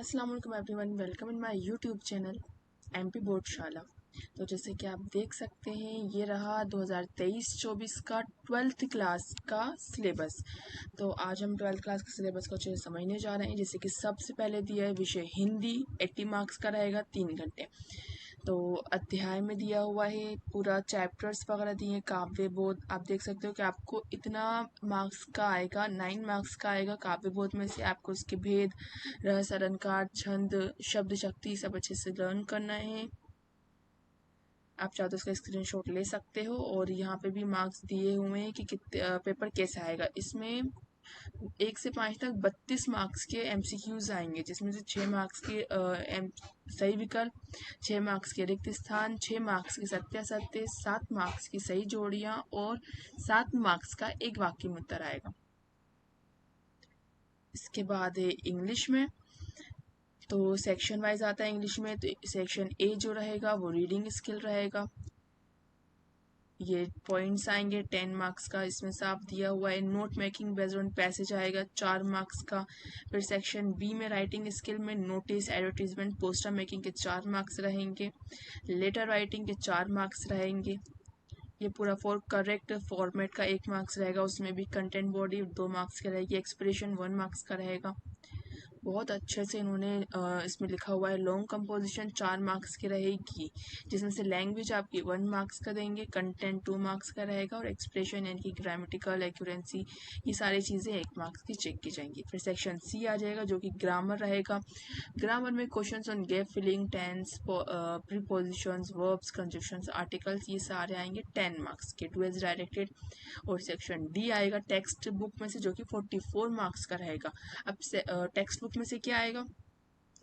अस्सलाम वालेकुम everyone, welcome in my YouTube channel MP बोर्डशाला। तो जैसे कि आप देख सकते हैं, ये रहा 2023-24 का 12th क्लास का सिलेबस। तो आज हम 12th क्लास के सिलेबस को अच्छे से समझने जा रहे हैं। जैसे कि सबसे पहले दिया है विषय हिंदी, 80 मार्क्स का रहेगा, 3 घंटे। तो अध्याय में दिया हुआ है पूरा चैप्टर्स वगैरह दिए हैं, काव्य बोध। आप देख सकते हो कि आपको इतना मार्क्स का आएगा, 9 मार्क्स का आएगा काव्य बोध में से। आपको उसके भेद, रस, अलंकार, छंद, शब्द शक्ति सब अच्छे से लर्न करना है। आप चाहो तो इसका स्क्रीनशॉट ले सकते हो। और यहाँ पे भी मार्क्स दिए हुए हैं कि कितने पेपर कैसा आएगा। इसमें 1 से 5 तक 32 मार्क्स के एमसीक्यूज आएंगे, जिसमें से 6 मार्क्स के सही विकल्प, 6 मार्क्स के रिक्त स्थान, 6 मार्क्स के सत्यासत्य, 7 मार्क्स की सही जोड़ियां और 7 मार्क्स का एक वाक्य में उत्तर आएगा। इसके बाद है इंग्लिश में। तो सेक्शन वाइज आता है इंग्लिश में। तो सेक्शन ए जो रहेगा वो रीडिंग स्किल रहेगा। ये पॉइंट्स आएंगे 10 मार्क्स का। इसमें साफ दिया हुआ है। Note making based on passage आएगा 4 मार्क्स का। फिर सेक्शन बी में राइटिंग स्किल में नोटिस, एडवर्टीजमेंट, पोस्टर मेकिंग के 4 मार्क्स रहेंगे। लेटर राइटिंग के 4 मार्क्स रहेंगे। ये पूरा फॉर करेक्ट फॉर्मेट का 1 मार्क्स रहेगा। उसमें भी कंटेंट बॉडी 2 मार्क्स का रहेगी। एक्सप्रेशन 1 मार्क्स का रहेगा। बहुत अच्छे से इन्होंने इसमें लिखा हुआ है। लॉन्ग कंपोजिशन 4 मार्क्स की रहेगी, जिसमें से लैंग्वेज आपकी 1 मार्क्स का देंगे, कंटेंट 2 मार्क्स का रहेगा और एक्सप्रेशन यानी कि ग्रामेटिकल एक्यूरेंसी, ये सारी चीज़ें 1 मार्क्स की चेक की जाएंगी। फिर सेक्शन सी आ जाएगा जो कि ग्रामर रहेगा। ग्रामर में questions on gap filling, tense, prepositions, verbs, conjunctions, articles, ये सारे आएंगे 10 मार्क्स के, टुवर्ड्स डायरेक्टेड। और सेक्शन डी आएगा टेक्स्ट बुक में से, जो कि 44 मार्क्स का रहेगा। अब टेक्स्ट बुक में से क्या आएगा,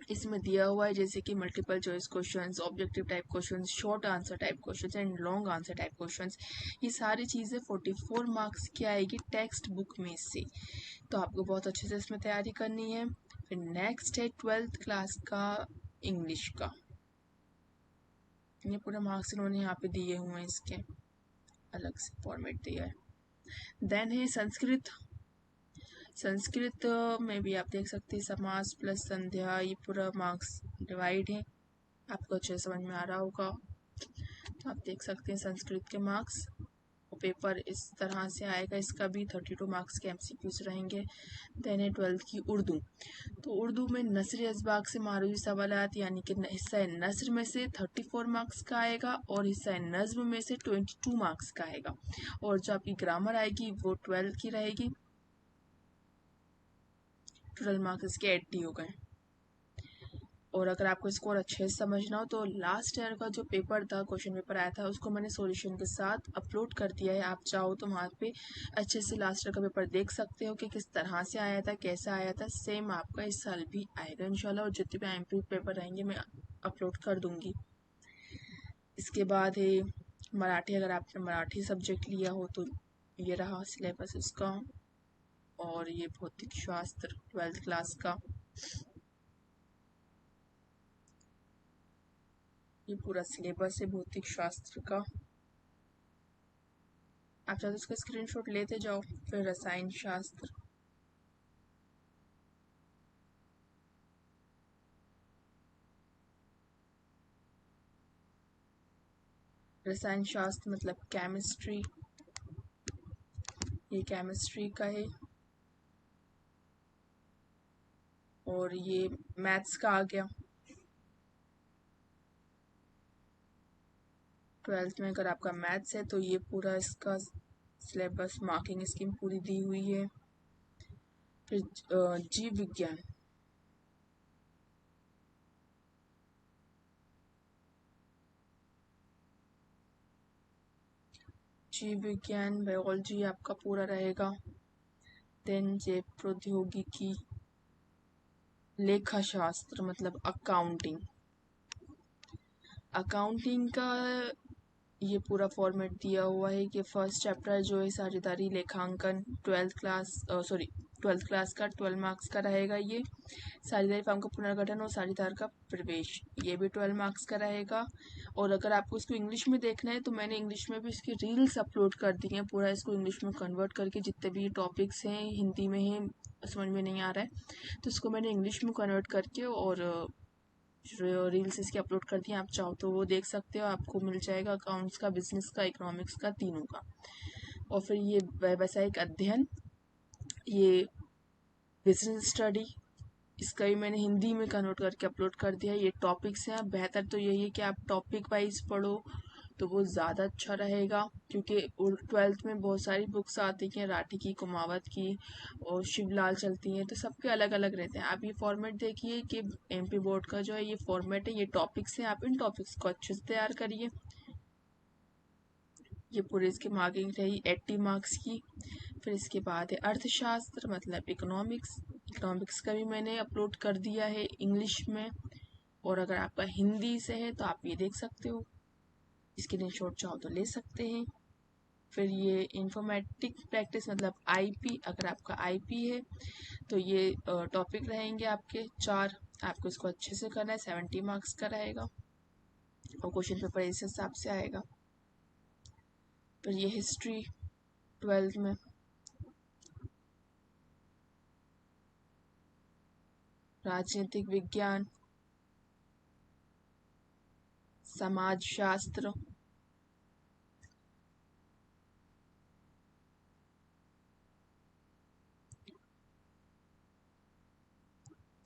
इसमें दिया हुआ है जैसे कि multiple choice questions, objective type questions, short answer type questions and long answer type questions. ये सारी चीज़ें 44 मार्क्स की आएगी टेक्स्ट बुक में से। तो आपको बहुत अच्छे से इसमें तैयारी करनी है। फिर नेक्स्ट है 12th क्लास का इंग्लिश का। ये पूरे मार्क्स इन्होंने यहाँ पे दिए हुए हैं, इसके अलग से फॉर्मेट दिया है। देन है संस्कृत। संस्कृत में भी आप देख सकते हैं समास प्लस संध्या, ये पूरा मार्क्स डिवाइड है। आपको अच्छे समझ में आ रहा होगा। तो आप देख सकते हैं संस्कृत के मार्क्स। पेपर इस तरह से आएगा। इसका भी 32 मार्क्स के एमसीक्यूज रहेंगे। देन है 12th की उर्दू। तो उर्दू में नसर अज़बाक से मारूफी सवालात यानी कि हिस्सा नसर में से 34 मार्क्स का आएगा और हिस्सा नज्म में से 22 मार्क्स का आएगा। और जो आपकी ग्रामर आएगी वो 12 की रहेगी। टोटल मार्क्स इसके 80 हो गए। और अगर आपको स्कोर अच्छे से समझना हो तो लास्ट ईयर का जो पेपर था, क्वेश्चन पेपर आया था, उसको मैंने सॉल्यूशन के साथ अपलोड कर दिया है। आप चाहो तो वहाँ पे अच्छे से लास्ट ईयर का पेपर देख सकते हो कि किस तरह से आया था, कैसा आया था। सेम आपका इस साल भी आएगा इंशाल्लाह। और जितने भी एमपी पेपर रहेंगे मैं अपलोड कर दूंगी। इसके बाद है मराठी। अगर आपने मराठी सब्जेक्ट लिया हो तो ये रहा सिलेबस इसका। और ये भौतिक शास्त्र 12th क्लास का, ये पूरा सिलेबस है भौतिक शास्त्र का। आप चाहे तो उसका स्क्रीनशॉट लेते जाओ। फिर रसायन शास्त्र, रसायन शास्त्र मतलब केमिस्ट्री, ये केमिस्ट्री का है। और ये मैथ्स का आ गया। 12th में अगर आपका मैथ्स है तो ये पूरा इसका सिलेबस, मार्किंग स्कीम पूरी दी हुई है। फिर जीव विज्ञान, जीव विज्ञान बायोलॉजी आपका पूरा रहेगा। देन जैव प्रौद्योगिकी, लेखा शास्त्र मतलब अकाउंटिंग। अकाउंटिंग का ये पूरा फॉर्मेट दिया हुआ है कि फर्स्ट चैप्टर जो है साझेदारी लेखांकन, 12th क्लास का 12 मार्क्स का रहेगा। ये साझेदारी फर्म का पुनर्गठन और साझेदार का प्रवेश, ये भी 12 मार्क्स का रहेगा। और अगर आपको इसको इंग्लिश में देखना है तो मैंने इंग्लिश में भी इसकी रील्स अपलोड कर दी हैं, पूरा इसको इंग्लिश में कन्वर्ट करके जितने भी टॉपिक्स हैं हिंदी में हैं समझ में नहीं आ रहा है तो इसको मैंने इंग्लिश में कन्वर्ट करके और रील्स इसके अपलोड कर दिए। आप चाहो तो वो देख सकते हो, आपको मिल जाएगा अकाउंट्स का, बिजनेस का, इकोनॉमिक्स का, तीनों का। और फिर ये व्यावसायिक अध्ययन, ये बिजनेस स्टडी, इसका भी मैंने हिंदी में कन्वर्ट करके अपलोड कर दिया। ये टॉपिक्स हैं। बेहतर तो यही है कि आप टॉपिक वाइज पढ़ो तो वो ज़्यादा अच्छा रहेगा, क्योंकि 12th में बहुत सारी बुक्स आती हैं, राठी की, कुमावत की और शिवलाल चलती हैं, तो सबके अलग अलग रहते हैं। आप ये फॉर्मेट देखिए कि एमपी बोर्ड का जो है ये फॉर्मेट है, ये टॉपिक्स हैं, आप इन टॉपिक्स को अच्छे से तैयार करिए। ये पूरे इसकी मार्किंग रही 80 मार्क्स की। फिर इसके बाद है अर्थशास्त्र मतलब इकोनॉमिक्स। इकोनॉमिक्स का भी मैंने अपलोड कर दिया है इंग्लिश में, और अगर आपका हिंदी से है तो आप ये देख सकते हो, स्क्रीनशॉट चाहो तो ले सकते हैं। फिर ये इंफॉर्मेटिक प्रैक्टिस मतलब आईपी, अगर आपका आईपी है तो ये टॉपिक रहेंगे आपके 4, आपको इसको अच्छे से करना है। 70 मार्क्स का रहेगा और क्वेश्चन पेपर इस हिसाब से आएगा। फिर ये हिस्ट्री 12th में, राजनीतिक विज्ञान, समाजशास्त्र,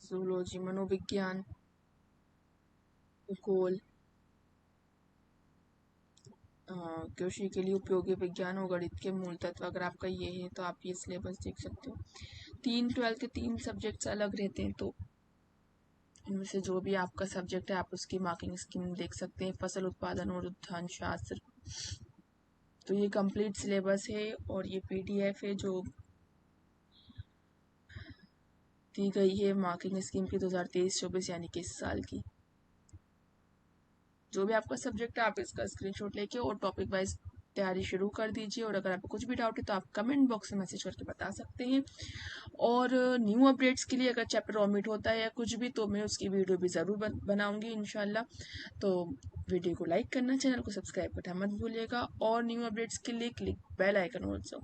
जूलॉजी मनोविज्ञान, भूगोल, कृषि के लिए उपयोगी विज्ञान और गणित के मूल तत्व। अगर आपका ये है तो आप ये सिलेबस देख सकते हो। 12th के 3 सब्जेक्ट्स अलग रहते हैं, तो इनमें से जो भी आपका सब्जेक्ट है आप उसकी मार्किंग स्कीम देख सकते हैं। फसल उत्पादन और उद्यान शास्त्र, तो ये कंप्लीट सिलेबस है और ये पीडीएफ है जो दी गई है मार्किंग स्कीम की 2023-24 यानी कि इस साल की। जो भी आपका सब्जेक्ट है आप इसका स्क्रीनशॉट लेके और टॉपिक वाइज तैयारी शुरू कर दीजिए। और अगर आपको कुछ भी डाउट है तो आप कमेंट बॉक्स में मैसेज करके बता सकते हैं। और न्यू अपडेट्स के लिए अगर चैप्टर ऑमिट होता है या कुछ भी तो मैं उसकी वीडियो भी ज़रूर बनाऊंगी इंशाल्लाह। तो वीडियो को लाइक करना, चैनल को सब्सक्राइब करना मत भूलिएगा, और न्यू अपडेट्स के लिए क्लिक बेल आइकन ऑल्सो।